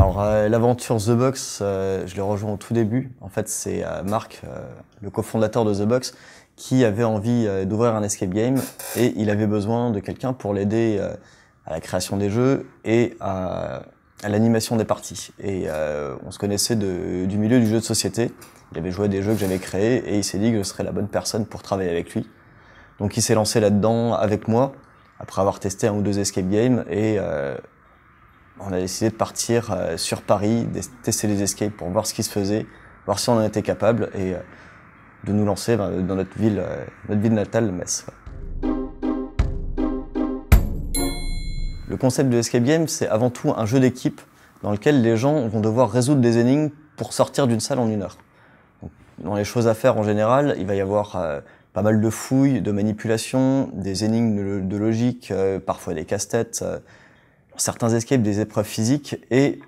Alors l'aventure The Box, je l'ai rejoint au tout début. En fait, c'est Marc, le cofondateur de The Box, qui avait envie d'ouvrir un escape game et il avait besoin de quelqu'un pour l'aider à la création des jeux et à l'animation des parties. Et on se connaissait du milieu du jeu de société. Il avait joué à des jeux que j'avais créés et il s'est dit que je serais la bonne personne pour travailler avec lui. Donc il s'est lancé là-dedans avec moi, après avoir testé un ou deux escape games et on a décidé de partir sur Paris, tester les escapes pour voir ce qui se faisait, voir si on en était capable et de nous lancer dans notre ville natale, Metz. Le concept de l'escape game, c'est avant tout un jeu d'équipe dans lequel les gens vont devoir résoudre des énigmes pour sortir d'une salle en 1 heure. Donc, dans les choses à faire en général, il va y avoir pas mal de fouilles, de manipulations, des énigmes de logique, parfois des casse-têtes, certains escapes, des épreuves physiques et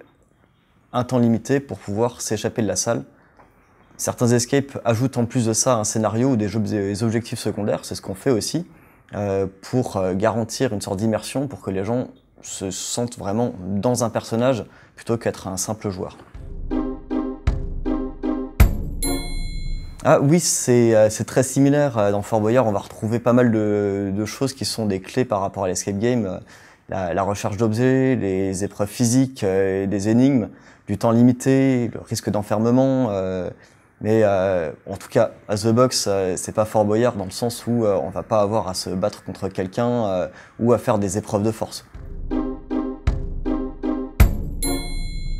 un temps limité pour pouvoir s'échapper de la salle. Certains escapes ajoutent en plus de ça un scénario ou des objectifs secondaires, c'est ce qu'on fait aussi, pour garantir une sorte d'immersion, pour que les gens se sentent vraiment dans un personnage plutôt qu'être un simple joueur. Ah oui, c'est très similaire. Dans Fort Boyard, on va retrouver pas mal de choses qui sont des clés par rapport à l'escape game. La recherche d'objets, les épreuves physiques, des énigmes, du temps limité, le risque d'enfermement. Mais en tout cas, à The Box, c'est pas Fort Boyard dans le sens où on va pas avoir à se battre contre quelqu'un ou à faire des épreuves de force.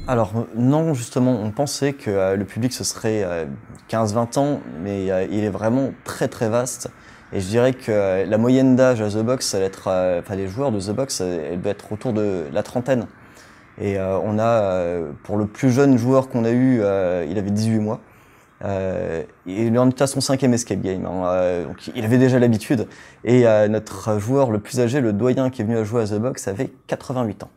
Alors non, justement, on pensait que le public ce serait 15-20 ans, mais il est vraiment très très vaste. Et je dirais que la moyenne d'âge à The Box, ça va être, enfin les joueurs de The Box, elle doit être autour de la trentaine. Et on a, pour le plus jeune joueur qu'on a eu, il avait 18 mois. Il en était à son 5e escape game, hein, donc il avait déjà l'habitude. Et notre joueur le plus âgé, le doyen qui est venu à jouer à The Box, avait 88 ans.